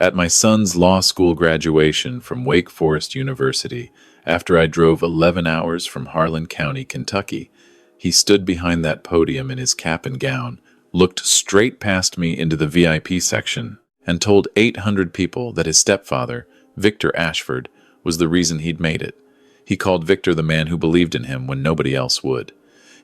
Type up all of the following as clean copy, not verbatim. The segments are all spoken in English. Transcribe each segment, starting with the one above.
At my son's law school graduation from Wake Forest University, after I drove 11 hours from Harlan County, Kentucky, he stood behind that podium in his cap and gown, looked straight past me into the VIP section, and told 800 people that his stepfather, Victor Ashford, was the reason he'd made it. He called Victor the man who believed in him when nobody else would.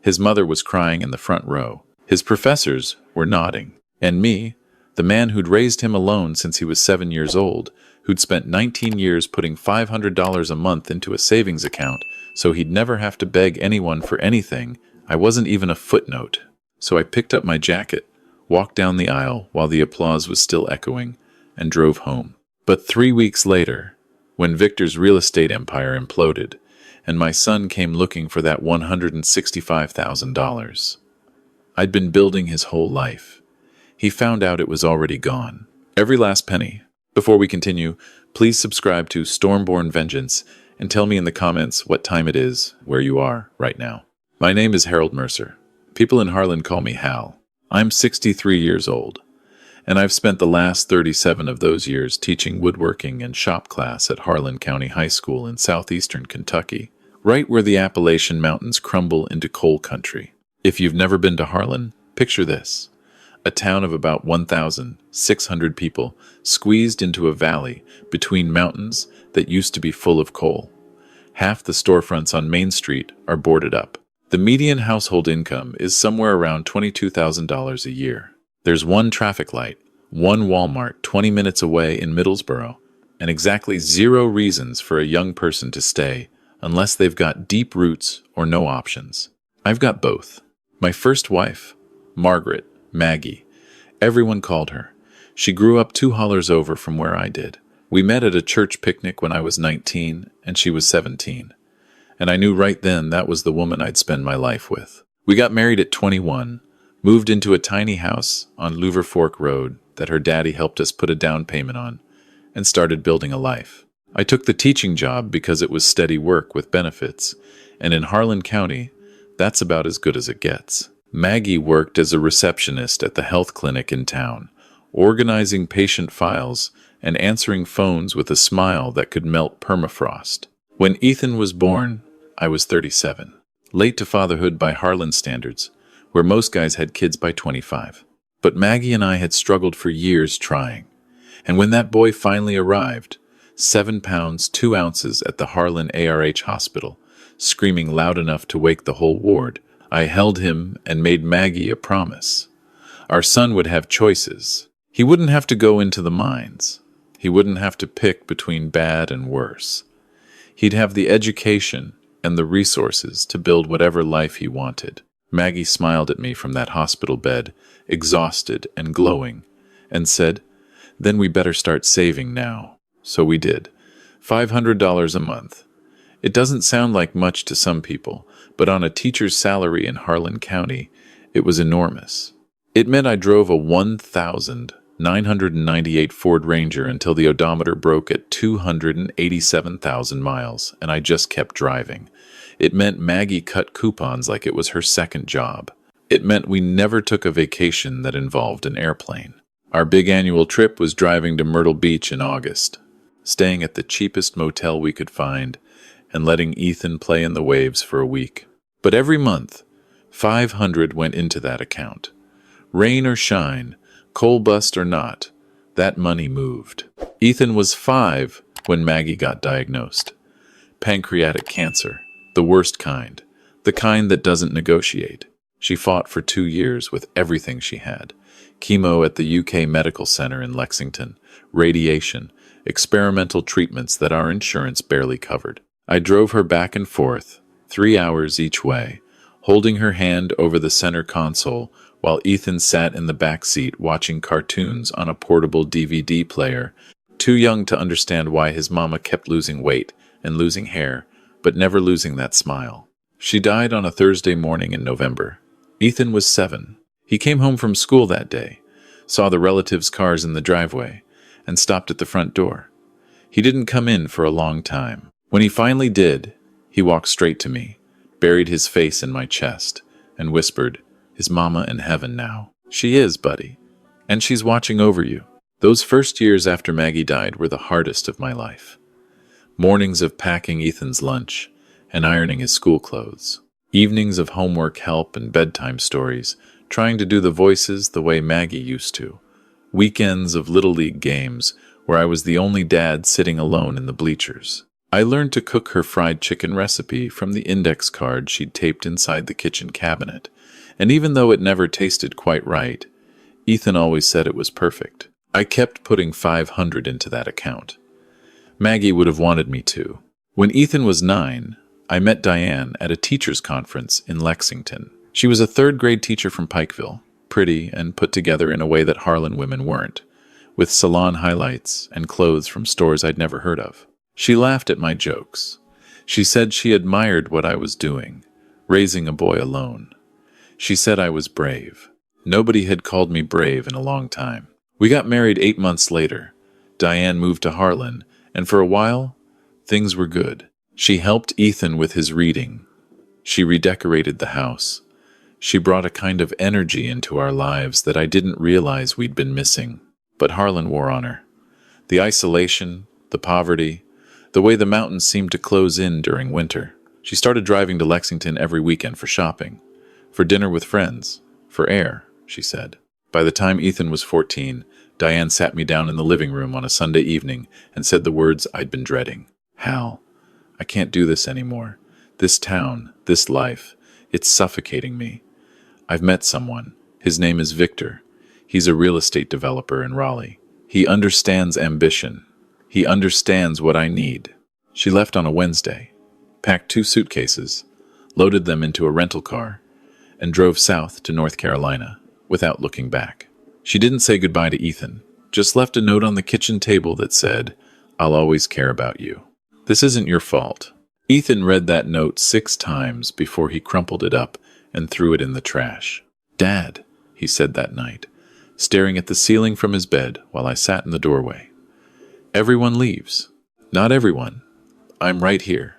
His mother was crying in the front row. His professors were nodding. And me, the man who'd raised him alone since he was 7 years old, who'd spent 19 years putting $500 a month into a savings account so he'd never have to beg anyone for anything, I wasn't even a footnote. So I picked up my jacket, walked down the aisle while the applause was still echoing, and drove home. But 3 weeks later, when Victor's real estate empire imploded, and my son came looking for that $165,000, I'd been building his whole life. He found out it was already gone. Every last penny. Before we continue, please subscribe to Stormborn Vengeance and tell me in the comments what time it is where you are right now. My name is Harold Mercer. People in Harlan call me Hal. I'm 63 years old, and I've spent the last 37 of those years teaching woodworking and shop class at Harlan County High School in southeastern Kentucky, right where the Appalachian Mountains crumble into coal country. If you've never been to Harlan, picture this. A town of about 1,600 people squeezed into a valley between mountains that used to be full of coal. Half the storefronts on Main Street are boarded up. The median household income is somewhere around $22,000 a year. There's one traffic light, one Walmart 20 minutes away in Middlesboro, and exactly 0 reasons for a young person to stay unless they've got deep roots or no options. I've got both. My first wife, Margaret, Maggie. Everyone called her. She grew up 2 hollers over from where I did. We met at a church picnic when I was 19 and she was 17. And I knew right then that was the woman I'd spend my life with. We got married at 21, moved into a tiny house on Louver Fork Road that her daddy helped us put a down payment on, and started building a life. I took the teaching job because it was steady work with benefits, and in Harlan County, that's about as good as it gets. Maggie worked as a receptionist at the health clinic in town, organizing patient files and answering phones with a smile that could melt permafrost. When Ethan was born, I was 37, late to fatherhood by Harlan standards, where most guys had kids by 25. But Maggie and I had struggled for years trying, and when that boy finally arrived, 7 pounds 2 ounces at the Harlan ARH hospital, screaming loud enough to wake the whole ward, I held him and made Maggie a promise. Our son would have choices. He wouldn't have to go into the mines. He wouldn't have to pick between bad and worse. He'd have the education and the resources to build whatever life he wanted. Maggie smiled at me from that hospital bed, exhausted and glowing, and said, "Then we better start saving now." So we did. $500 a month. It doesn't sound like much to some people, but on a teacher's salary in Harlan County, it was enormous. It meant I drove a 1,998 Ford Ranger until the odometer broke at 287,000 miles, and I just kept driving. It meant Maggie cut coupons like it was her second job. It meant we never took a vacation that involved an airplane. Our big annual trip was driving to Myrtle Beach in August, staying at the cheapest motel we could find, and letting Ethan play in the waves for a week. But every month, $500 went into that account. Rain or shine, coal bust or not, that money moved. Ethan was 5 when Maggie got diagnosed. Pancreatic cancer, the worst kind, the kind that doesn't negotiate. She fought for 2 years with everything she had. Chemo at the UK Medical Center in Lexington, radiation, experimental treatments that our insurance barely covered. I drove her back and forth, 3 hours each way, holding her hand over the center console while Ethan sat in the back seat watching cartoons on a portable DVD player, too young to understand why his mama kept losing weight and losing hair, but never losing that smile. She died on a Thursday morning in November. Ethan was 7. He came home from school that day, saw the relatives' cars in the driveway, and stopped at the front door. He didn't come in for a long time. When he finally did, he walked straight to me, buried his face in my chest, and whispered, "Is Mama in heaven now?" "She is, buddy. And she's watching over you." Those first years after Maggie died were the hardest of my life. Mornings of packing Ethan's lunch and ironing his school clothes. Evenings of homework help and bedtime stories, trying to do the voices the way Maggie used to. Weekends of Little League games where I was the only dad sitting alone in the bleachers. I learned to cook her fried chicken recipe from the index card she'd taped inside the kitchen cabinet, and even though it never tasted quite right, Ethan always said it was perfect. I kept putting 500 into that account. Maggie would have wanted me to. When Ethan was 9, I met Diane at a teachers' conference in Lexington. She was a third-grade teacher from Pikeville, pretty and put together in a way that Harlan women weren't, with salon highlights and clothes from stores I'd never heard of. She laughed at my jokes. She said she admired what I was doing, raising a boy alone. She said I was brave. Nobody had called me brave in a long time. We got married 8 months later. Diane moved to Harlan, and for a while, things were good. She helped Ethan with his reading. She redecorated the house. She brought a kind of energy into our lives that I didn't realize we'd been missing. But Harlan wore on her. The isolation, the poverty, the way the mountains seemed to close in during winter. She started driving to Lexington every weekend for shopping, for dinner with friends, for air, she said. By the time Ethan was 14, Diane sat me down in the living room on a Sunday evening and said the words I'd been dreading. "Hal, I can't do this anymore. This town, this life, it's suffocating me. I've met someone. His name is Victor. He's a real estate developer in Raleigh. He understands ambition. He understands what I need." She left on a Wednesday, packed 2 suitcases, loaded them into a rental car, and drove south to North Carolina without looking back. She didn't say goodbye to Ethan, just left a note on the kitchen table that said, "I'll always care about you. This isn't your fault." Ethan read that note 6 times before he crumpled it up and threw it in the trash. "Dad," he said that night, staring at the ceiling from his bed while I sat in the doorway. "Everyone leaves. Not everyone. I'm right here.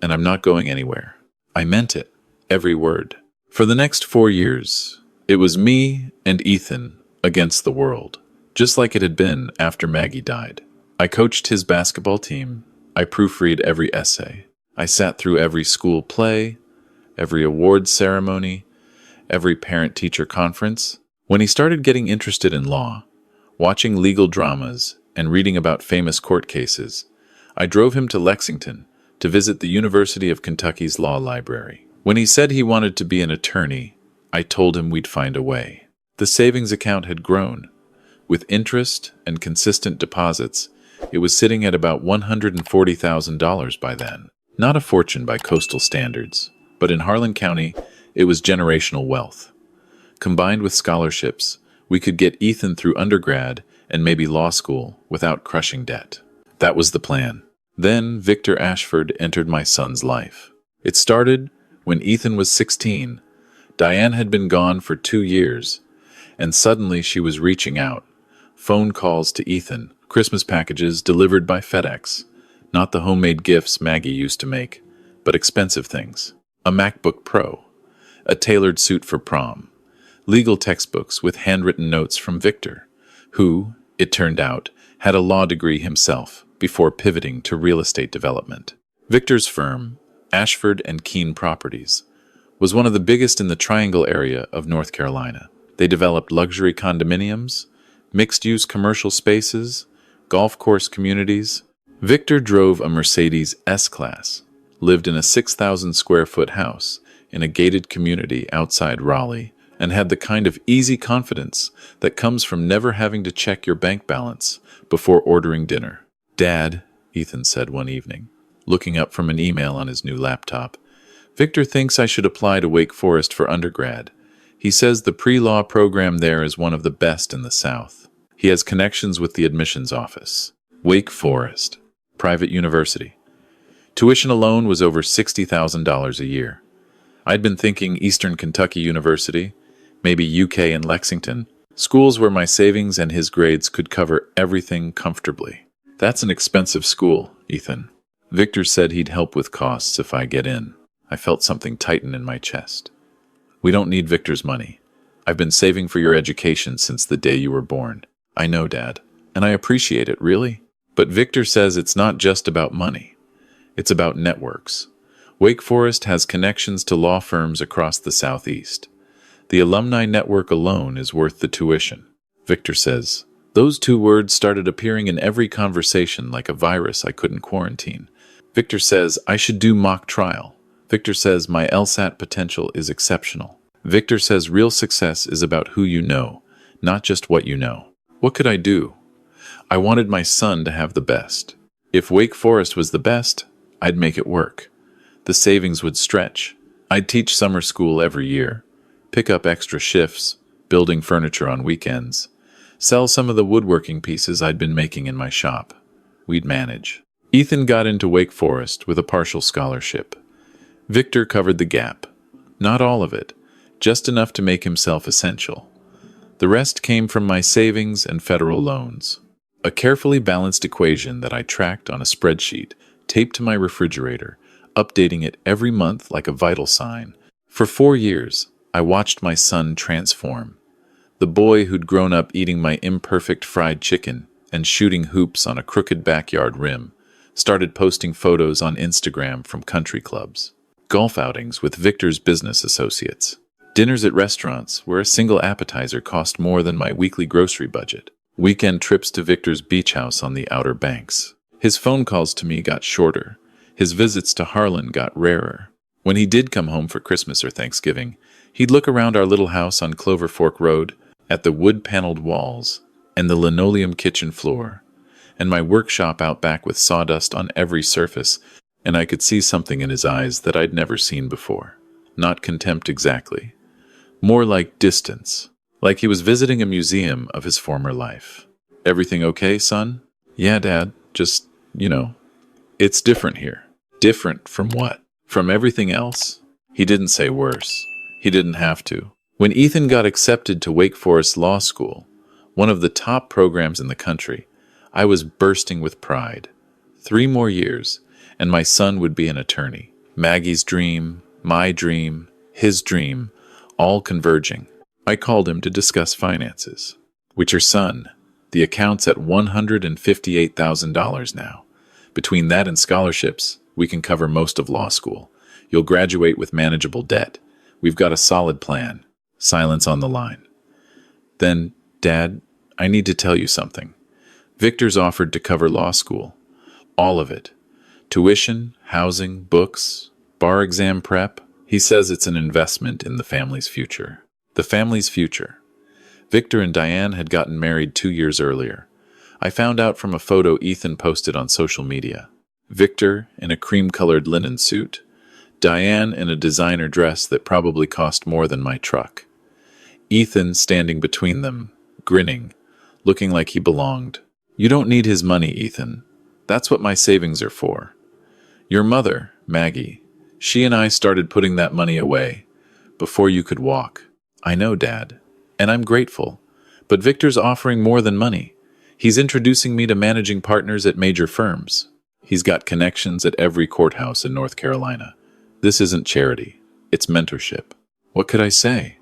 And I'm not going anywhere." I meant it, every word. For the next 4 years, it was me and Ethan against the world, just like it had been after Maggie died. I coached his basketball team. I proofread every essay. I sat through every school play, every awards ceremony, every parent-teacher conference. When he started getting interested in law, watching legal dramas, and reading about famous court cases, I drove him to Lexington to visit the University of Kentucky's law library. When he said he wanted to be an attorney, I told him we'd find a way. The savings account had grown. With interest and consistent deposits, it was sitting at about $140,000 by then. Not a fortune by coastal standards, but in Harlan County, it was generational wealth. Combined with scholarships, we could get Ethan through undergrad and maybe law school without crushing debt. That was the plan. Then Victor Ashford entered my son's life. It started when Ethan was 16. Diane had been gone for 2 years, and suddenly she was reaching out. Phone calls to Ethan, Christmas packages delivered by FedEx. Not the homemade gifts Maggie used to make, but expensive things. A MacBook Pro, a tailored suit for prom, legal textbooks with handwritten notes from Victor, who, it turned out, had a law degree himself before pivoting to real estate development. Victor's firm, Ashford and Keene Properties, was one of the biggest in the Triangle area of North Carolina. They developed luxury condominiums, mixed-use commercial spaces, golf course communities. Victor drove a Mercedes S-Class, lived in a 6,000-square-foot house in a gated community outside Raleigh, and had the kind of easy confidence that comes from never having to check your bank balance before ordering dinner. "Dad," Ethan said one evening, looking up from an email on his new laptop, "Victor thinks I should apply to Wake Forest for undergrad. He says the pre-law program there is one of the best in the South. He has connections with the admissions office." Wake Forest, private university. Tuition alone was over $60,000 a year. I'd been thinking Eastern Kentucky University, maybe UK and Lexington, schools where my savings and his grades could cover everything comfortably. "That's an expensive school, Ethan." Victor said he'd help with costs if I get in. I felt something tighten in my chest. "We don't need Victor's money. I've been saving for your education since the day you were born. I know, Dad, and I appreciate it, really. But Victor says it's not just about money. It's about networks. Wake Forest has connections to law firms across the Southeast. The alumni network alone is worth the tuition. Victor says, those two words started appearing in every conversation like a virus I couldn't quarantine. Victor says I should do mock trial. Victor says my LSAT potential is exceptional. Victor says real success is about who you know, not just what you know. What could I do? I wanted my son to have the best. If Wake Forest was the best, I'd make it work. The savings would stretch. I'd teach summer school every year, pick up extra shifts, building furniture on weekends, sell some of the woodworking pieces I'd been making in my shop. We'd manage. Ethan got into Wake Forest with a partial scholarship. Victor covered the gap. Not all of it, just enough to make himself essential. The rest came from my savings and federal loans. A carefully balanced equation that I tracked on a spreadsheet, taped to my refrigerator, updating it every month like a vital sign. For 4 years, I watched my son transform. The boy who'd grown up eating my imperfect fried chicken and shooting hoops on a crooked backyard rim started posting photos on Instagram from country clubs, golf outings with Victor's business associates, dinners at restaurants where a single appetizer cost more than my weekly grocery budget, weekend trips to Victor's beach house on the Outer Banks. His phone calls to me got shorter. His visits to Harlan got rarer. When he did come home for Christmas or Thanksgiving, he'd look around our little house on Clover Fork Road, at the wood-paneled walls and the linoleum kitchen floor, and my workshop out back with sawdust on every surface, and I could see something in his eyes that I'd never seen before. Not contempt exactly. More like distance. Like he was visiting a museum of his former life. Everything okay, son? Yeah, Dad. Just, it's different here. Different from what? From everything else? He didn't say worse. He didn't have to. When Ethan got accepted to Wake Forest Law School, one of the top programs in the country, I was bursting with pride. 3 more years, and my son would be an attorney. Maggie's dream, my dream, his dream, all converging. I called him to discuss finances. With your son, the account's at $158,000 now. Between that and scholarships, we can cover most of law school. You'll graduate with manageable debt. We've got a solid plan. Silence on the line. Then, Dad, I need to tell you something. Victor's offered to cover law school. All of it. Tuition, housing, books, bar exam prep. He says it's an investment in the family's future. The family's future. Victor and Diane had gotten married 2 years earlier. I found out from a photo Ethan posted on social media. Victor in a cream-colored linen suit. Diane in a designer dress that probably cost more than my truck. Ethan standing between them, grinning, looking like he belonged. You don't need his money, Ethan. That's what my savings are for. Your mother, Maggie, she and I started putting that money away before you could walk. I know, Dad, and I'm grateful. But Victor's offering more than money. He's introducing me to managing partners at major firms. He's got connections at every courthouse in North Carolina. This isn't charity. It's mentorship. What could I say?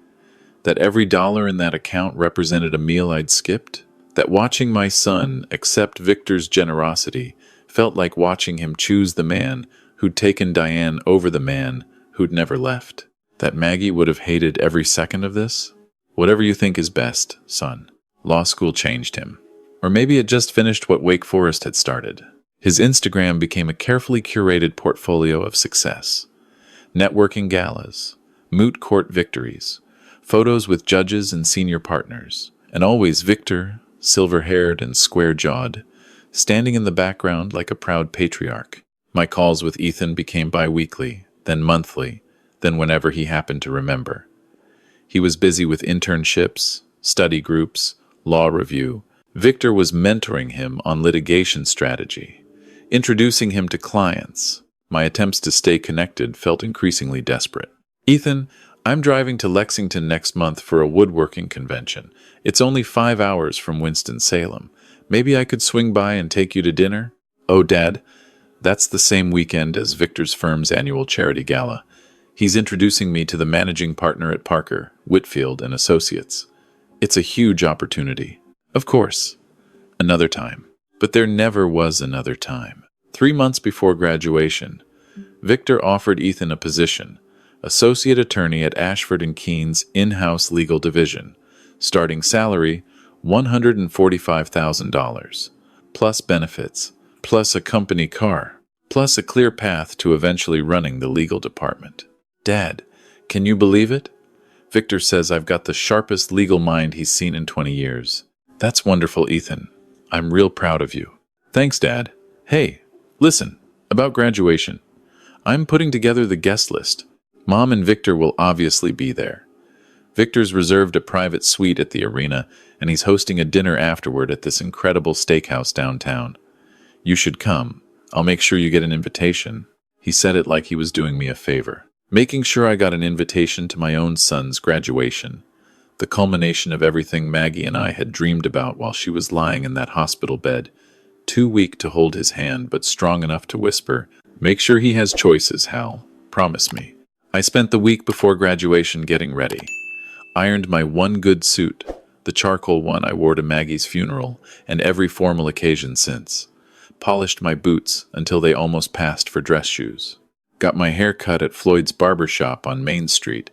That every dollar in that account represented a meal I'd skipped? That watching my son accept Victor's generosity felt like watching him choose the man who'd taken Diane over the man who'd never left? That Maggie would have hated every second of this? Whatever you think is best, son. Law school changed him. Or maybe it just finished what Wake Forest had started. His Instagram became a carefully curated portfolio of success. Networking galas, moot court victories, photos with judges and senior partners, and always Victor, silver-haired and square-jawed, standing in the background like a proud patriarch. My calls with Ethan became bi-weekly, then monthly, then whenever he happened to remember. He was busy with internships, study groups, law review. Victor was mentoring him on litigation strategy, introducing him to clients. My attempts to stay connected felt increasingly desperate. Ethan, I'm driving to Lexington next month for a woodworking convention. It's only 5 hours from Winston-Salem. Maybe I could swing by and take you to dinner? Oh, Dad, that's the same weekend as Victor's firm's annual charity gala. He's introducing me to the managing partner at Parker, Whitfield and Associates. It's a huge opportunity. Of course, another time. But there never was another time. 3 months before graduation, Victor offered Ethan a position, associate attorney at Ashford and Keene's in-house legal division, starting salary $145,000, plus benefits, plus a company car, plus a clear path to eventually running the legal department. Dad, can you believe it? Victor says I've got the sharpest legal mind he's seen in 20 years. That's wonderful, Ethan. I'm real proud of you. Thanks, Dad. Hey, listen, about graduation. I'm putting together the guest list. Mom and Victor will obviously be there. Victor's reserved a private suite at the arena, and he's hosting a dinner afterward at this incredible steakhouse downtown. You should come. I'll make sure you get an invitation. He said it like he was doing me a favor. Making sure I got an invitation to my own son's graduation. The culmination of everything Maggie and I had dreamed about while she was lying in that hospital bed, too weak to hold his hand but strong enough to whisper, "Make sure he has choices, Hal. Promise me." I spent the week before graduation getting ready. Ironed my one good suit, the charcoal one I wore to Maggie's funeral and every formal occasion since. Polished my boots until they almost passed for dress shoes. Got my hair cut at Floyd's barber shop on Main Street.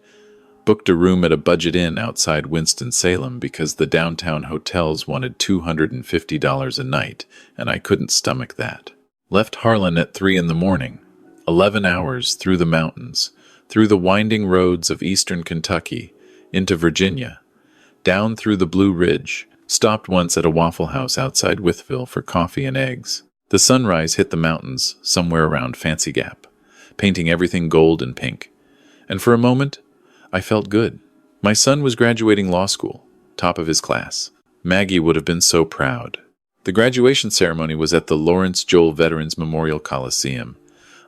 Booked a room at a budget inn outside Winston-Salem because the downtown hotels wanted $250 a night, and I couldn't stomach that. Left Harlan at 3 in the morning. 11 hours through the mountains, through the winding roads of eastern Kentucky, into Virginia, down through the Blue Ridge, stopped once at a Waffle House outside Wytheville for coffee and eggs. The sunrise hit the mountains somewhere around Fancy Gap, painting everything gold and pink. And for a moment, I felt good. My son was graduating law school, top of his class. Maggie would have been so proud. The graduation ceremony was at the Lawrence Joel Veterans Memorial Coliseum.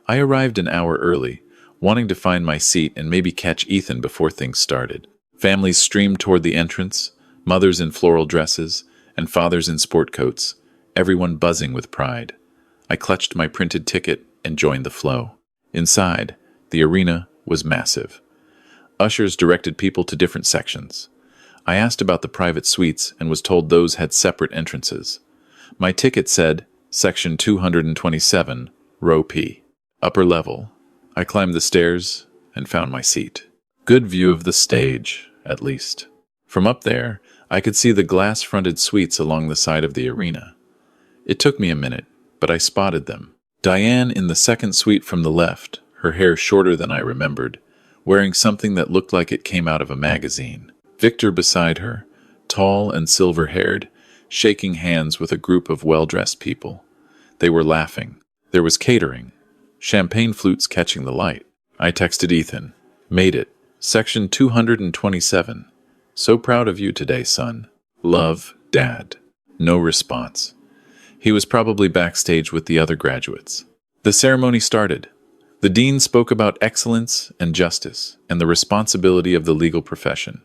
I arrived an hour early, wanting to find my seat and maybe catch Ethan before things started. Families streamed toward the entrance, mothers in floral dresses, and fathers in sport coats, everyone buzzing with pride. I clutched my printed ticket and joined the flow. Inside, the arena was massive. Ushers directed people to different sections. I asked about the private suites and was told those had separate entrances. My ticket said, Section 227, Row P. Upper level. I climbed the stairs and found my seat. Good view of the stage, at least. From up there, I could see the glass-fronted suites along the side of the arena. It took me a minute, but I spotted them. Diane in the second suite from the left, her hair shorter than I remembered, wearing something that looked like it came out of a magazine. Victor beside her, tall and silver-haired, shaking hands with a group of well-dressed people. They were laughing. There was catering. Champagne flutes catching the light. I texted Ethan. Made it. Section 227. So proud of you today, son. Love, Dad. No response. He was probably backstage with the other graduates. The ceremony started. The dean spoke about excellence and justice and the responsibility of the legal profession.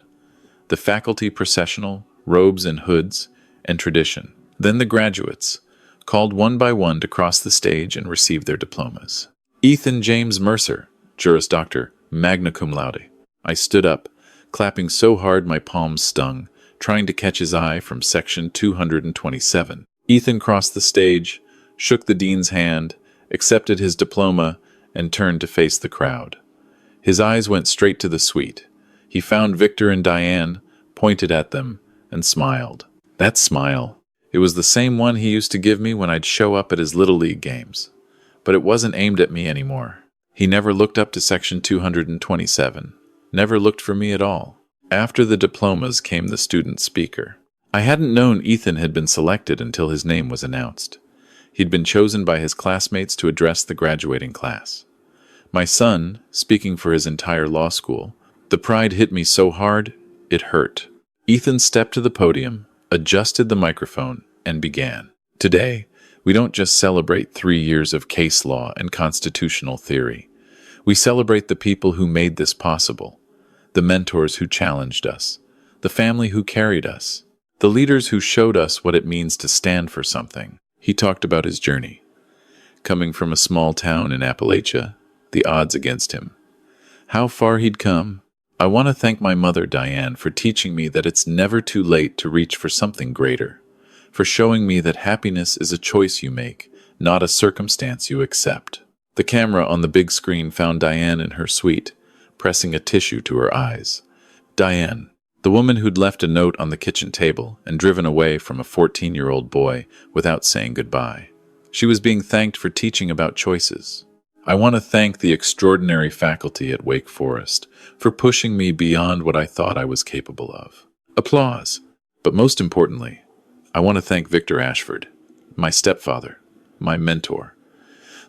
The faculty processional, robes and hoods, and tradition. Then the graduates, called one by one to cross the stage and receive their diplomas. Ethan James Mercer, Juris Doctor, magna cum laude. I stood up, clapping so hard my palms stung, trying to catch his eye from section 227. Ethan crossed the stage, shook the dean's hand, accepted his diploma, and turned to face the crowd. His eyes went straight to the suite. He found Victor and Diane, pointed at them, and smiled. That smile. It was the same one he used to give me when I'd show up at his Little League games. But it wasn't aimed at me anymore. He never looked up to section 227. Never looked for me at all. After the diplomas came the student speaker. I hadn't known Ethan had been selected until his name was announced. He'd been chosen by his classmates to address the graduating class. My son, speaking for his entire law school, the pride hit me so hard, it hurt. Ethan stepped to the podium, adjusted the microphone, and began. Today, we don't just celebrate 3 years of case law and constitutional theory. We celebrate the people who made this possible, the mentors who challenged us, the family who carried us, the leaders who showed us what it means to stand for something. He talked about his journey. Coming from a small town in Appalachia, the odds against him. How far he'd come. I want to thank my mother, Diane, for teaching me that it's never too late to reach for something greater, for showing me that happiness is a choice you make, not a circumstance you accept. The camera on the big screen found Diane in her suite, pressing a tissue to her eyes. Diane, the woman who'd left a note on the kitchen table and driven away from a 14-year-old boy without saying goodbye. She was being thanked for teaching about choices. I want to thank the extraordinary faculty at Wake Forest for pushing me beyond what I thought I was capable of. Applause. But most importantly, I want to thank Victor Ashford, my stepfather, my mentor,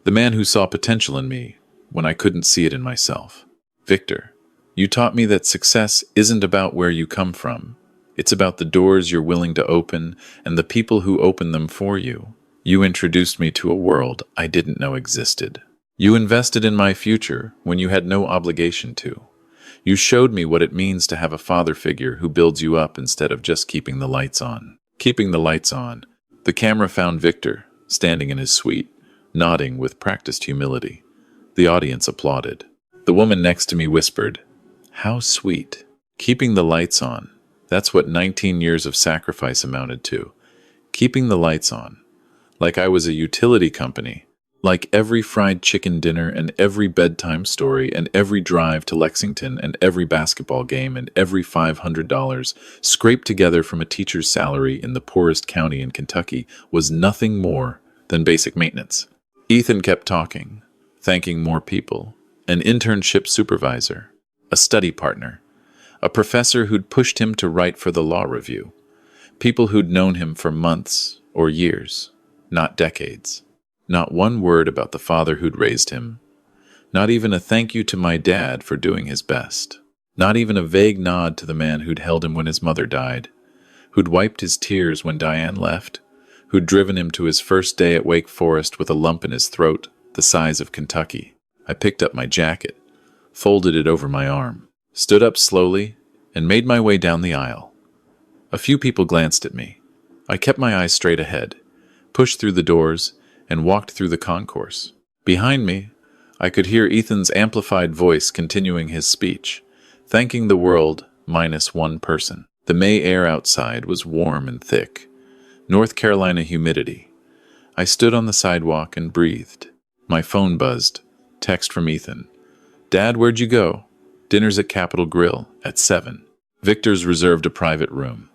the man who saw potential in me when I couldn't see it in myself. Victor, you taught me that success isn't about where you come from. It's about the doors you're willing to open and the people who open them for you. You introduced me to a world I didn't know existed. You invested in my future when you had no obligation to. You showed me what it means to have a father figure who builds you up instead of just keeping the lights on. Keeping the lights on. The camera found Victor, standing in his suite, nodding with practiced humility. The audience applauded. The woman next to me whispered, "How sweet." Keeping the lights on. That's what 19 years of sacrifice amounted to. Keeping the lights on. Like I was a utility company. Like every fried chicken dinner and every bedtime story and every drive to Lexington and every basketball game and every $500 scraped together from a teacher's salary in the poorest county in Kentucky was nothing more than basic maintenance. Ethan kept talking, thanking more people, an internship supervisor, a study partner, a professor who'd pushed him to write for the law review, people who'd known him for months or years, not decades. Not one word about the father who'd raised him. Not even a thank you to my dad for doing his best. Not even a vague nod to the man who'd held him when his mother died, who'd wiped his tears when Diane left, who'd driven him to his first day at Wake Forest with a lump in his throat the size of Kentucky. I picked up my jacket, folded it over my arm, stood up slowly, and made my way down the aisle. A few people glanced at me. I kept my eyes straight ahead, pushed through the doors, and walked through the concourse. Behind me, I could hear Ethan's amplified voice continuing his speech, thanking the world minus one person. The May air outside was warm and thick. North Carolina humidity. I stood on the sidewalk and breathed. My phone buzzed. Text from Ethan. "Dad, where'd you go?" "Dinner's at Capitol Grill at 7. Victor's reserved a private room.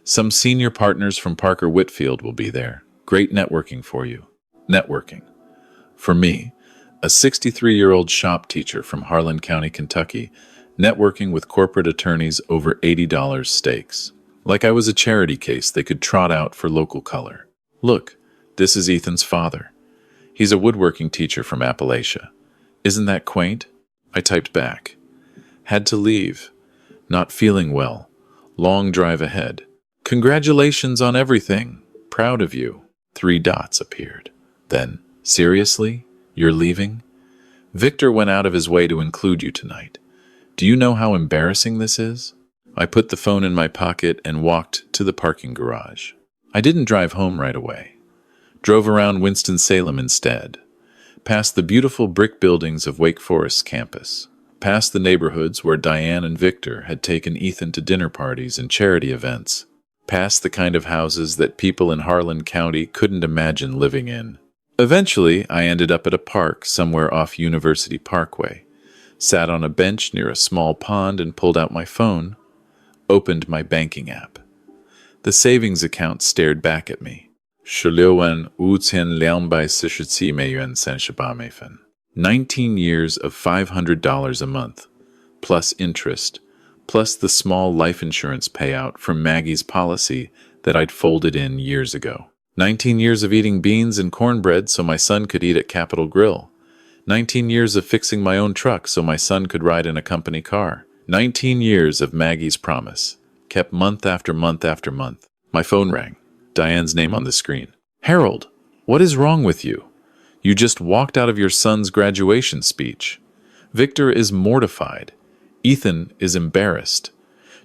Some senior partners from Parker Whitfield will be there. Great networking for you." Networking. For me, a 63-year-old shop teacher from Harlan County, Kentucky, networking with corporate attorneys over $80 stakes. Like I was a charity case they could trot out for local color. "Look, this is Ethan's father. He's a woodworking teacher from Appalachia. Isn't that quaint?" I typed back. "Had to leave. Not feeling well. Long drive ahead. Congratulations on everything. Proud of you." 3 dots appeared. Then, "Seriously? You're leaving? Victor went out of his way to include you tonight. Do you know how embarrassing this is?" I put the phone in my pocket and walked to the parking garage. I didn't drive home right away. Drove around Winston-Salem instead. Past the beautiful brick buildings of Wake Forest campus. Past the neighborhoods where Diane and Victor had taken Ethan to dinner parties and charity events. Past the kind of houses that people in Harlan County couldn't imagine living in. Eventually, I ended up at a park somewhere off University Parkway, sat on a bench near a small pond and pulled out my phone, opened my banking app. The savings account stared back at me. 19 years of $500 a month, plus interest, plus the small life insurance payout from Maggie's policy that I'd folded in years ago. 19 years of eating beans and cornbread so my son could eat at Capitol Grill. 19 years of fixing my own truck so my son could ride in a company car. 19 years of Maggie's promise, kept month after month after month. My phone rang. Diane's name on the screen. "Harold, what is wrong with you? You just walked out of your son's graduation speech. Victor is mortified. Ethan is embarrassed.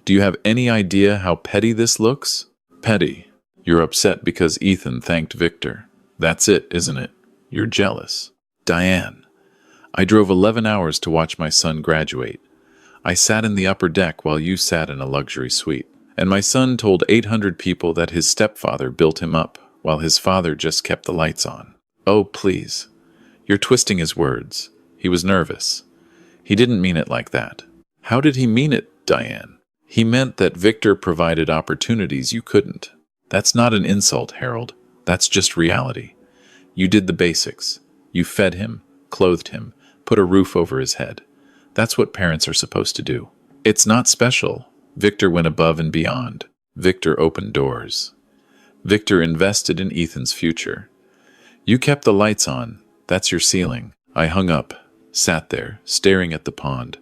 Do you have any idea how petty this looks?" "Petty. You're upset because Ethan thanked Victor. That's it, isn't it? You're jealous." "Diane, I drove 11 hours to watch my son graduate. I sat in the upper deck while you sat in a luxury suite. And my son told 800 people that his stepfather built him up while his father just kept the lights on. Oh, please. You're twisting his words. He was nervous. He didn't mean it like that. How did he mean it, Diane? He meant that Victor provided opportunities you couldn't. That's not an insult, Harold. That's just reality. You did the basics. You fed him, clothed him, put a roof over his head. That's what parents are supposed to do. It's not special. Victor went above and beyond. Victor opened doors. Victor invested in Ethan's future. You kept the lights on. That's your ceiling. I hung up, sat there, staring at the pond.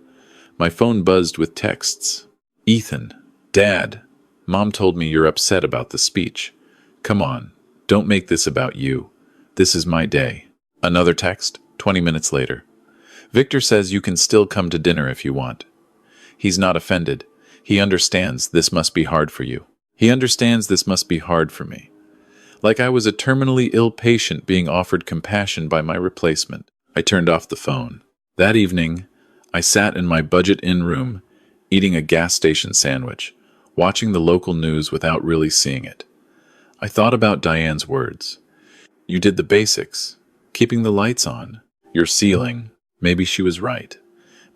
My phone buzzed with texts. Ethan, Dad, Mom told me you're upset about the speech. Come on, don't make this about you. This is my day. Another text, 20 minutes later. Victor says you can still come to dinner if you want. He's not offended. He understands this must be hard for you. He understands this must be hard for me. Like I was a terminally ill patient being offered compassion by my replacement. I turned off the phone. That evening, I sat in my budget inn room, eating a gas station sandwich, watching the local news without really seeing it. I thought about Diane's words. You did the basics, keeping the lights on, your ceiling. Maybe she was right.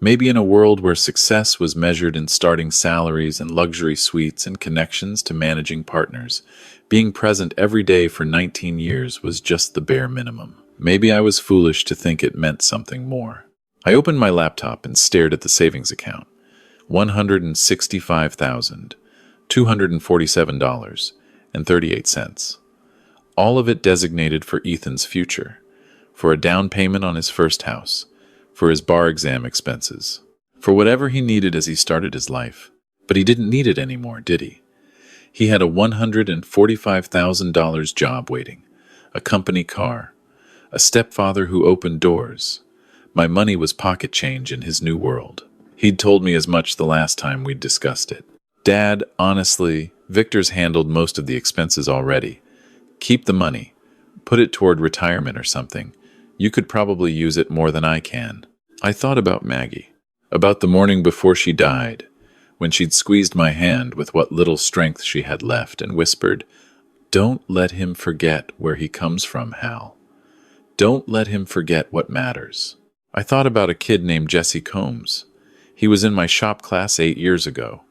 Maybe in a world where success was measured in starting salaries and luxury suites and connections to managing partners, being present every day for 19 years was just the bare minimum. Maybe I was foolish to think it meant something more. I opened my laptop and stared at the savings account. $165,247.38. All of it designated for Ethan's future, for a down payment on his first house, for his bar exam expenses, for whatever he needed as he started his life. But he didn't need it anymore, did he? He had a $145,000 job waiting, a company car, a stepfather who opened doors. My money was pocket change in his new world. He'd told me as much the last time we'd discussed it. Dad, honestly, Victor's handled most of the expenses already. Keep the money. Put it toward retirement or something. You could probably use it more than I can. I thought about Maggie, about the morning before she died, when she'd squeezed my hand with what little strength she had left and whispered, "Don't let him forget where he comes from, Hal. Don't let him forget what matters." I thought about a kid named Jesse Combs. He was in my shop class 8 years ago,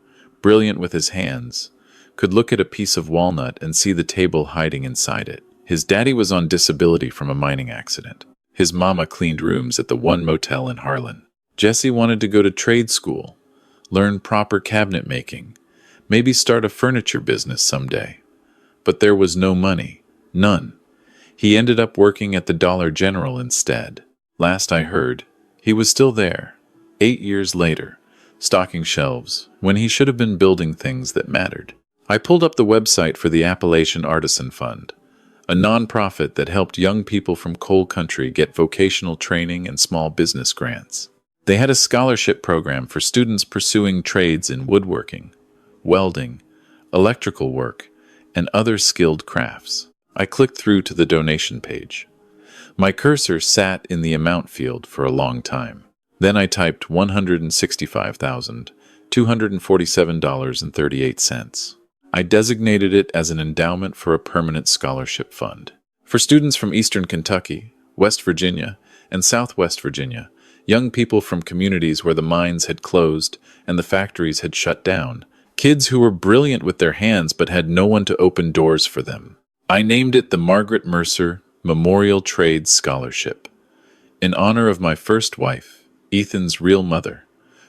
brilliant with his hands, could look at a piece of walnut and see the table hiding inside it. His daddy was on disability from a mining accident. His mama cleaned rooms at the one motel in Harlan. Jesse wanted to go to trade school, learn proper cabinet making, maybe start a furniture business someday. But there was no money, none. He ended up working at the Dollar General instead. Last I heard, he was still there, 8 years later, stocking shelves, when he should have been building things that mattered. I pulled up the website for the Appalachian Artisan Fund, a nonprofit that helped young people from coal country get vocational training and small business grants. They had a scholarship program for students pursuing trades in woodworking, welding, electrical work, and other skilled crafts. I clicked through to the donation page. My cursor sat in the amount field for a long time. Then I typed $165,247.38. I designated it as an endowment for a permanent scholarship fund. For students from Eastern Kentucky, West Virginia, and Southwest Virginia, young people from communities where the mines had closed and the factories had shut down, kids who were brilliant with their hands but had no one to open doors for them. I named it the Margaret Mercer Memorial Trades Scholarship, in honor of my first wife, Ethan's real mother,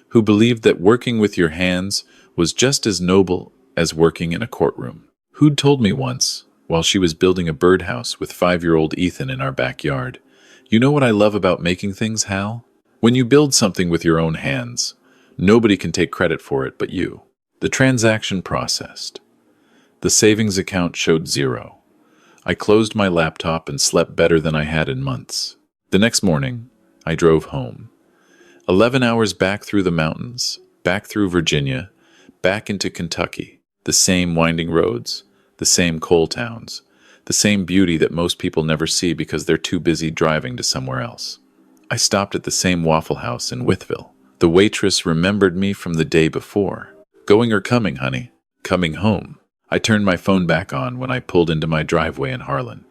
who believed that working with your hands was just as noble as working in a courtroom. Who'd told me once, while she was building a birdhouse with 5-year-old Ethan in our backyard, "You know what I love about making things, Hal? When you build something with your own hands, nobody can take credit for it but you." The transaction processed. The savings account showed 0. I closed my laptop and slept better than I had in months. The next morning, I drove home. 11 hours back through the mountains, back through Virginia, back into Kentucky. The same winding roads, the same coal towns, the same beauty that most people never see because they're too busy driving to somewhere else. I stopped at the same Waffle House in Wytheville, The waitress remembered me from the day before. Going or coming, honey? Coming home. I turned my phone back on when I pulled into my driveway in Harlan.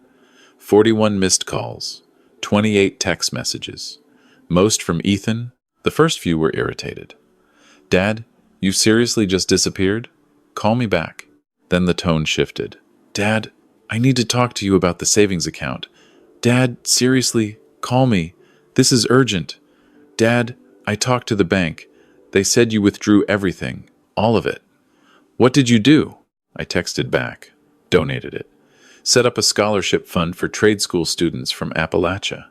41 missed calls, 28 text messages. Most from Ethan. The first few were irritated. Dad, you seriously just disappeared? Call me back. Then the tone shifted. Dad, I need to talk to you about the savings account. Dad, seriously, call me. This is urgent. Dad, I talked to the bank. They said you withdrew everything, all of it. What did you do? I texted back. Donated it. Set up a scholarship fund for trade school students from Appalachia.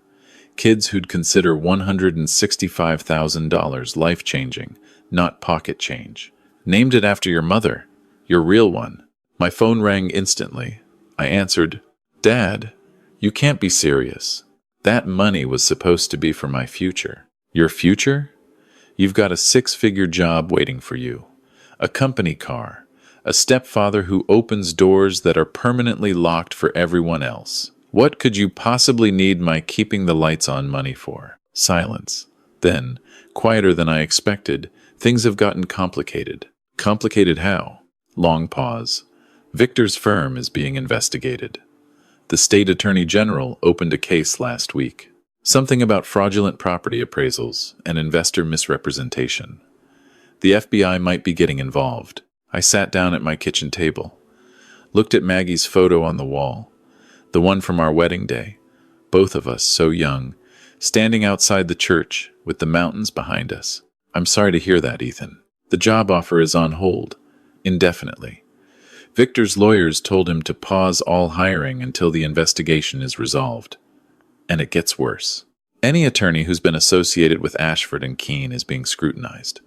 Kids who'd consider $165,000 life-changing, not pocket change. Named it after your mother, your real one. My phone rang instantly. I answered, Dad, you can't be serious. That money was supposed to be for my future. Your future? You've got a six-figure job waiting for you. A company car. A stepfather who opens doors that are permanently locked for everyone else. What could you possibly need my keeping the lights on money for? Silence. Then, quieter than I expected, things have gotten complicated. Complicated how? Long pause. Victor's firm is being investigated. The state attorney general opened a case last week. Something about fraudulent property appraisals and investor misrepresentation. The FBI might be getting involved. I sat down at my kitchen table, looked at Maggie's photo on the wall, the one from our wedding day, both of us so young, standing outside the church with the mountains behind us. I'm sorry to hear that, Ethan. The job offer is on hold, indefinitely. Victor's lawyers told him to pause all hiring until the investigation is resolved. And it gets worse. Any attorney who's been associated with Ashford and Keene is being scrutinized.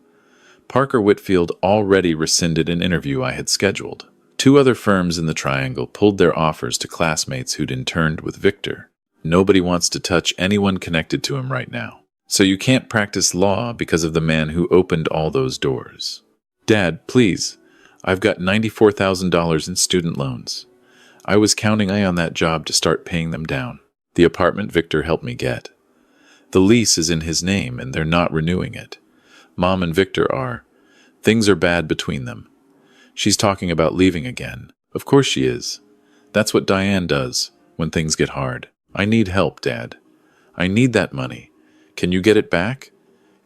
Parker Whitfield already rescinded an interview I had scheduled. 2 other firms in the Triangle pulled their offers to classmates who'd interned with Victor. Nobody wants to touch anyone connected to him right now. So you can't practice law because of the man who opened all those doors. Dad, please. I've got $94,000 in student loans. I was counting on that job to start paying them down. The apartment Victor helped me get. The lease is in his name and they're not renewing it. Mom and Victor are. Things are bad between them. She's talking about leaving again. Of course she is. That's what Diane does when things get hard. I need help, Dad. I need that money. Can you get it back?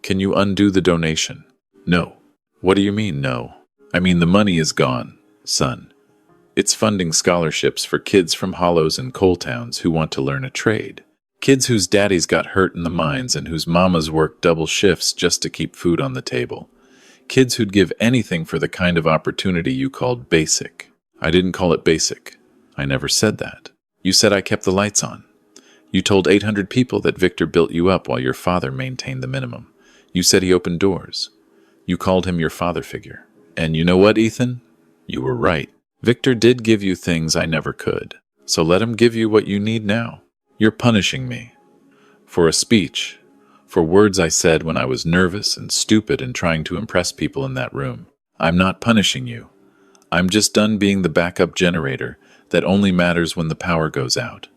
Can you undo the donation? No. What do you mean, no? I mean the money is gone, son. It's funding scholarships for kids from hollows and coal towns who want to learn a trade. Kids whose daddies got hurt in the mines and whose mamas worked double shifts just to keep food on the table. Kids who'd give anything for the kind of opportunity you called basic. I didn't call it basic. I never said that. You said I kept the lights on. You told 800 people that Victor built you up while your father maintained the minimum. You said he opened doors. You called him your father figure. And you know what, Ethan? You were right. Victor did give you things I never could. So let him give you what you need now. You're punishing me. For a speech. For words I said when I was nervous and stupid and trying to impress people in that room. I'm not punishing you. I'm just done being the backup generator that only matters when the power goes out.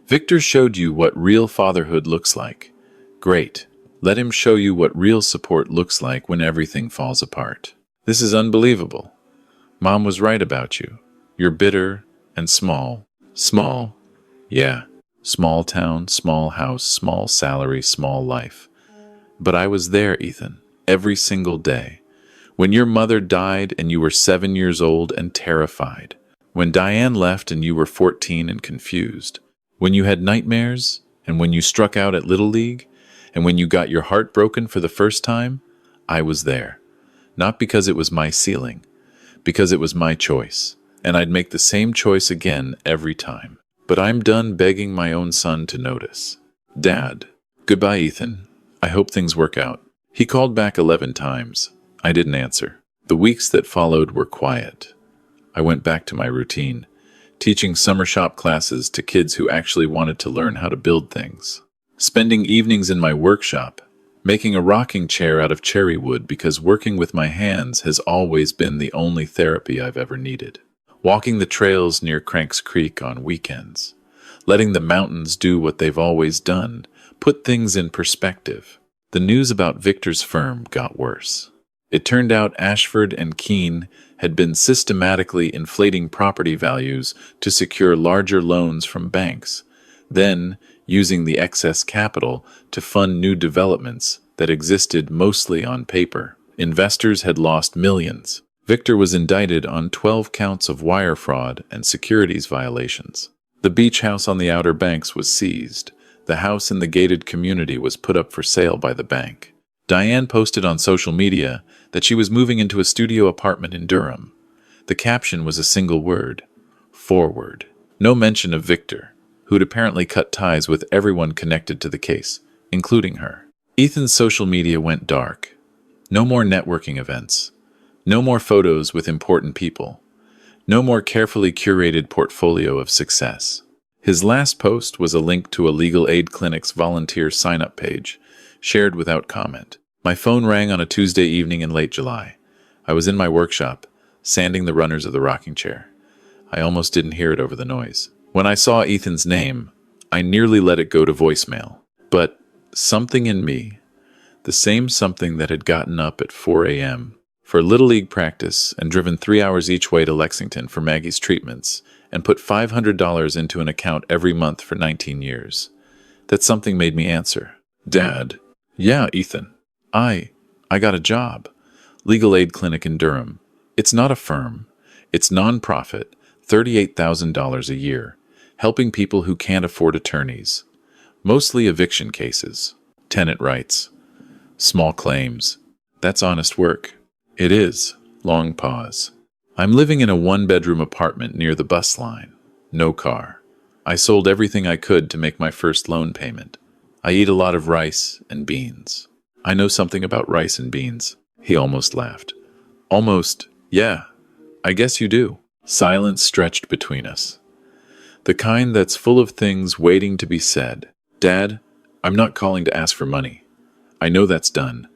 Victor showed you what real fatherhood looks like. Great. Let him show you what real support looks like when everything falls apart. This is unbelievable. Mom was right about you. You're bitter and small. Small? Yeah. Small town, small house, small salary, small life. But I was there, Ethan, every single day. When your mother died and you were 7 years old and terrified. When Diane left and you were 14 and confused. When you had nightmares, and when you struck out at Little League, and when you got your heart broken for the first time, I was there. Not because it was my ceiling, because it was my choice, and I'd make the same choice again every time. But I'm done begging my own son to notice. Dad. Goodbye, Ethan. I hope things work out. He called back 11 times. I didn't answer. The weeks that followed were quiet. I went back to my routine, teaching summer shop classes to kids who actually wanted to learn how to build things. Spending evenings in my workshop, making a rocking chair out of cherry wood because working with my hands has always been the only therapy I've ever needed. Walking the trails near Cranks Creek on weekends, letting the mountains do what they've always done, put things in perspective. The news about Victor's firm got worse. It turned out Ashford and Keene had been systematically inflating property values to secure larger loans from banks, then using the excess capital to fund new developments that existed mostly on paper. Investors had lost millions. Victor was indicted on 12 counts of wire fraud and securities violations. The beach house on the Outer Banks was seized. The house in the gated community was put up for sale by the bank. Diane posted on social media that she was moving into a studio apartment in Durham. The caption was a single word: forward. No mention of Victor, who'd apparently cut ties with everyone connected to the case, including her. Ethan's social media went dark. No more networking events. No more photos with important people. No more carefully curated portfolio of success. His last post was a link to a legal aid clinic's volunteer sign-up page, shared without comment. My phone rang on a Tuesday evening in late July. I was in my workshop, sanding the runners of the rocking chair. I almost didn't hear it over the noise. When I saw Ethan's name, I nearly let it go to voicemail. But something in me, the same something that had gotten up at 4 a.m. for Little League practice and driven 3 hours each way to Lexington for Maggie's treatments and put $500 into an account every month for 19 years. That something made me answer. Dad. Yeah, Ethan. I got a job. Legal aid clinic in Durham. It's not a firm. It's non-profit, $38,000 a year, helping people who can't afford attorneys. Mostly eviction cases, tenant rights, small claims. That's honest work. It is. Long pause. I'm living in a one-bedroom apartment near the bus line. No car. I sold everything I could to make my first loan payment. I eat a lot of rice and beans. I know something about rice and beans. He almost laughed. Almost, yeah. I guess you do. Silence stretched between us. The kind that's full of things waiting to be said. Dad, I'm not calling to ask for money. I know that's done.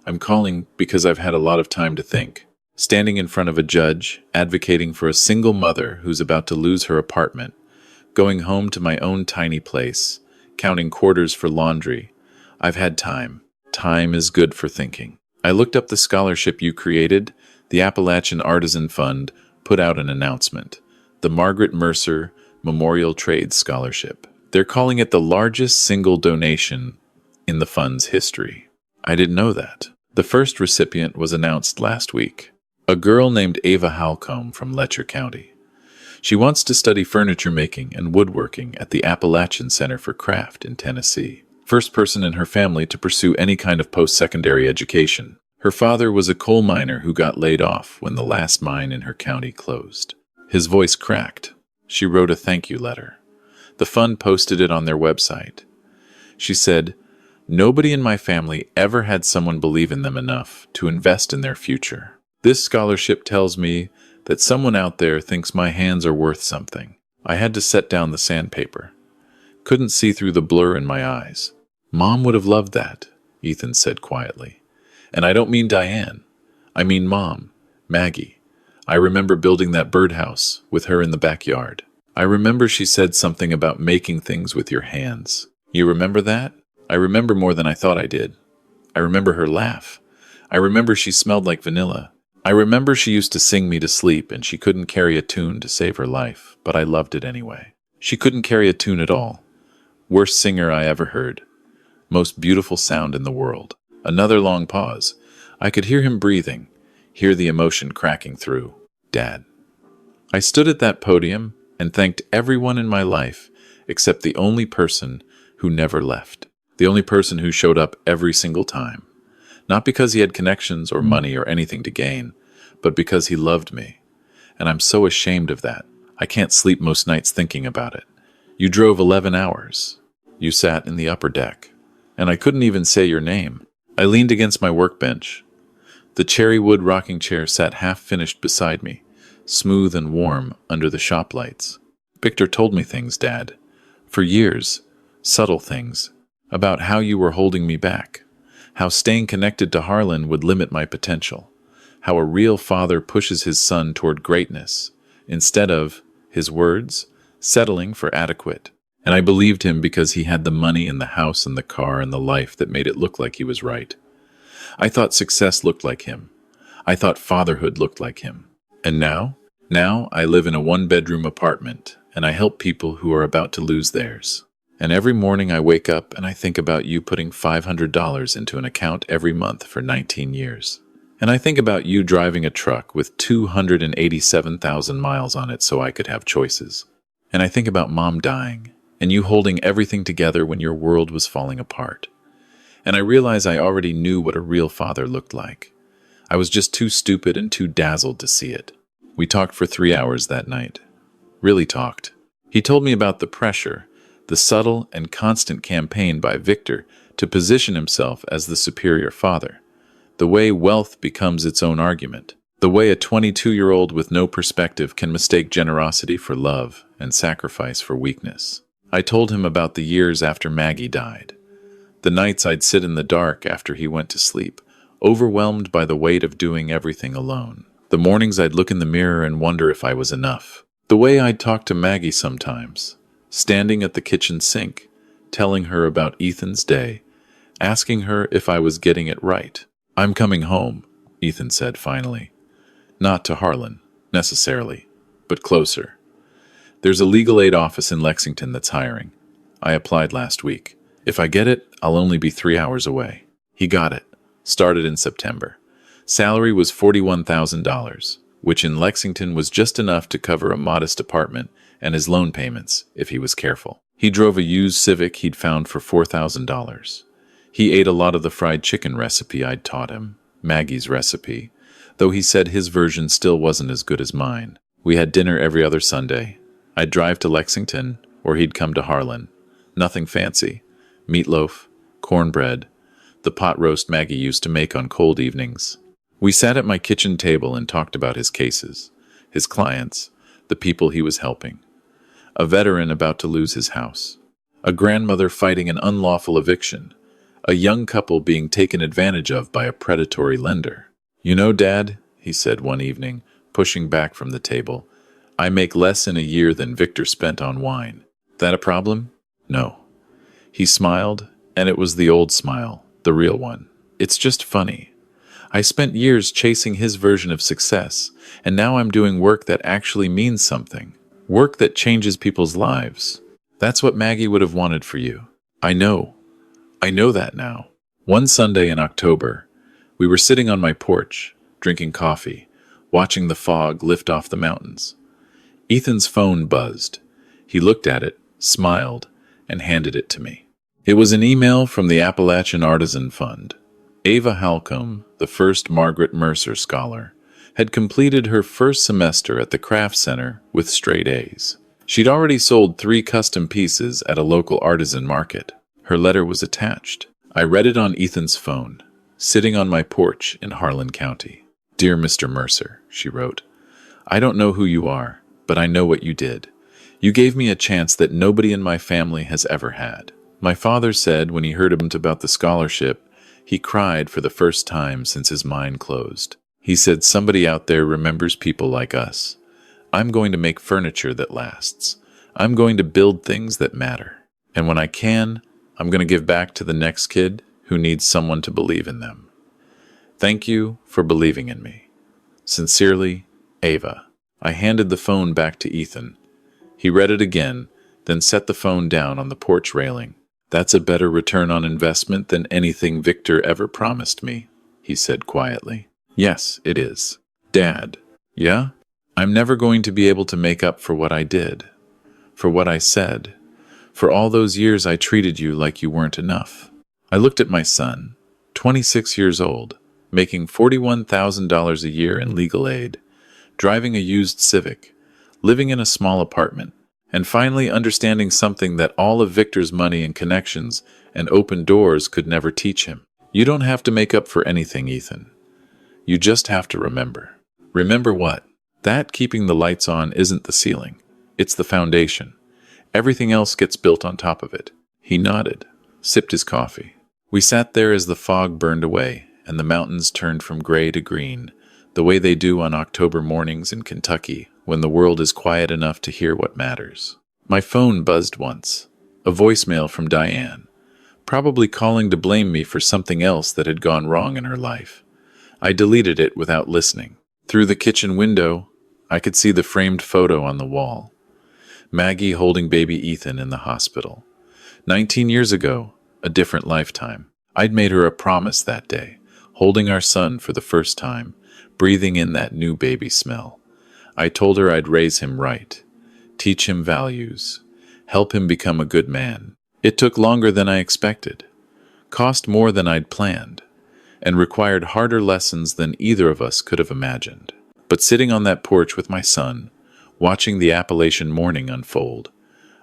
I'm calling because I've had a lot of time to think. Standing in front of a judge, advocating for a single mother who's about to lose her apartment, going home to my own tiny place, counting quarters for laundry. I've had time. Time is good for thinking. I looked up the scholarship you created. The Appalachian Artisan Fund put out an announcement. The Margaret Mercer Memorial Trades Scholarship. They're calling it the largest single donation in the fund's history. I didn't know that. The first recipient was announced last week. A girl named Ava Halcombe from Letcher County. She wants to study furniture making and woodworking at the Appalachian Center for Craft in Tennessee. First person in her family to pursue any kind of post-secondary education. Her father was a coal miner who got laid off when the last mine in her county closed. His voice cracked. She wrote a thank you letter. The fund posted it on their website. She said, "Nobody in my family ever had someone believe in them enough to invest in their future. This scholarship tells me that someone out there thinks my hands are worth something." I had to set down the sandpaper. Couldn't see through the blur in my eyes. Mom would have loved that, Ethan said quietly. And I don't mean Diane. I mean Mom, Maggie. I remember building that birdhouse with her in the backyard. I remember she said something about making things with your hands. You remember that? I remember more than I thought I did. I remember her laugh. I remember she smelled like vanilla. I remember she used to sing me to sleep and she couldn't carry a tune to save her life, but I loved it anyway. She couldn't carry a tune at all. Worst singer I ever heard. Most beautiful sound in the world. Another long pause. I could hear him breathing, hear the emotion cracking through. Dad. I stood at that podium and thanked everyone in my life except the only person who never left. The only person who showed up every single time. Not because he had connections or money or anything to gain, but because he loved me. And I'm so ashamed of that. I can't sleep most nights thinking about it. You drove 11 hours. You sat in the upper deck. And I couldn't even say your name. I leaned against my workbench. The cherry wood rocking chair sat half-finished beside me, smooth and warm under the shop lights. Victor told me things, Dad. For years, subtle things, about how you were holding me back. How staying connected to Harlan would limit my potential. How a real father pushes his son toward greatness, instead of, his words, settling for adequate. And I believed him because he had the money and the house and the car and the life that made it look like he was right. I thought success looked like him. I thought fatherhood looked like him. And now? Now I live in a one-bedroom apartment, and I help people who are about to lose theirs. And every morning I wake up and I think about you putting $500 into an account every month for 19 years. And I think about you driving a truck with 287,000 miles on it so I could have choices. And I think about Mom dying, and you holding everything together when your world was falling apart. And I realize I already knew what a real father looked like. I was just too stupid and too dazzled to see it. We talked for 3 hours that night. Really talked. He told me about the pressure, the subtle and constant campaign by Victor to position himself as the superior father, the way wealth becomes its own argument, the way a 22-year-old with no perspective can mistake generosity for love and sacrifice for weakness. I told him about the years after Maggie died, the nights I'd sit in the dark after he went to sleep, overwhelmed by the weight of doing everything alone. The mornings I'd look in the mirror and wonder if I was enough. The way I'd talk to Maggie sometimes, standing at the kitchen sink, telling her about Ethan's day, asking her if I was getting it right. "I'm coming home," Ethan said finally. "Not to Harlan, necessarily, but closer. There's a legal aid office in Lexington that's hiring. I applied last week. If I get it, I'll only be 3 hours away." He got it. Started in September. Salary was $41,000, which in Lexington was just enough to cover a modest apartment and his loan payments, if he was careful. He drove a used Civic he'd found for $4,000. He ate a lot of the fried chicken recipe I'd taught him, Maggie's recipe, though he said his version still wasn't as good as mine. We had dinner every other Sunday. I'd drive to Lexington, or he'd come to Harlan. Nothing fancy. Meatloaf, cornbread, the pot roast Maggie used to make on cold evenings. We sat at my kitchen table and talked about his cases, his clients, the people he was helping. A veteran about to lose his house. A grandmother fighting an unlawful eviction. A young couple being taken advantage of by a predatory lender. "You know, Dad," he said one evening, pushing back from the table, "I make less in a year than Victor spent on wine. That a problem?" "No." He smiled, and it was the old smile, the real one. "It's just funny. I spent years chasing his version of success, and now I'm doing work that actually means something. Work that changes people's lives. That's what Maggie would have wanted for you. I know that now." One Sunday in October, we were sitting on my porch, drinking coffee, watching the fog lift off the mountains. Ethan's phone buzzed. He looked at it, smiled, and handed it to me. It was an email from the Appalachian Artisan Fund. Ava Halcombe, the first Margaret Mercer Scholar, had completed her first semester at the Craft Center with straight A's. She'd already sold 3 custom pieces at a local artisan market. Her letter was attached. I read it on Ethan's phone, sitting on my porch in Harlan County. "Dear Mr. Mercer," she wrote, "I don't know who you are, but I know what you did. You gave me a chance that nobody in my family has ever had. My father said when he heard about the scholarship, he cried for the first time since his mind closed. He said somebody out there remembers people like us. I'm going to make furniture that lasts. I'm going to build things that matter. And when I can, I'm going to give back to the next kid who needs someone to believe in them. Thank you for believing in me. Sincerely, Ava." I handed the phone back to Ethan. He read it again, then set the phone down on the porch railing. "That's a better return on investment than anything Victor ever promised me," he said quietly. "Yes, it is." "Dad." "Yeah? I'm never going to be able to make up for what I did, for what I said, for all those years I treated you like you weren't enough." I looked at my son, 26 years old, making $41,000 a year in legal aid, driving a used Civic, living in a small apartment, and finally understanding something that all of Victor's money and connections and open doors could never teach him. You don't have to make up for anything, Ethan. You just have to remember. Remember what? That keeping the lights on isn't the ceiling. It's the foundation. Everything else gets built on top of it. He nodded, sipped his coffee. We sat there as the fog burned away and the mountains turned from gray to green, the way they do on October mornings in Kentucky when the world is quiet enough to hear what matters. My phone buzzed once. A voicemail from Diane, probably calling to blame me for something else that had gone wrong in her life. I deleted it without listening. Through the kitchen window, I could see the framed photo on the wall. Maggie holding baby Ethan in the hospital. 19 years ago, a different lifetime. I'd made her a promise that day, holding our son for the first time, breathing in that new baby smell. I told her I'd raise him right, teach him values, help him become a good man. It took longer than I expected, cost more than I'd planned, and required harder lessons than either of us could have imagined. But sitting on that porch with my son, watching the Appalachian morning unfold,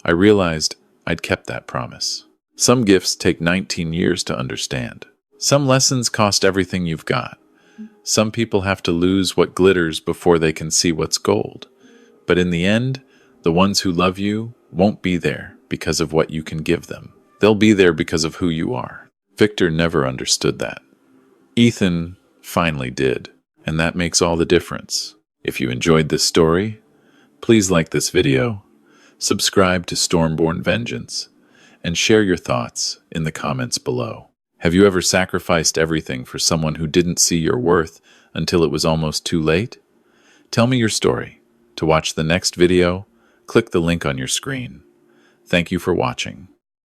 I realized I'd kept that promise. Some gifts take 19 years to understand. Some lessons cost everything you've got. Some people have to lose what glitters before they can see what's gold. But in the end, the ones who love you won't be there because of what you can give them. They'll be there because of who you are. Victor never understood that. Ethan finally did, and that makes all the difference. If you enjoyed this story, please like this video, subscribe to Stormborn Vengeance, and share your thoughts in the comments below. Have you ever sacrificed everything for someone who didn't see your worth until it was almost too late? Tell me your story. To watch the next video, click the link on your screen. Thank you for watching.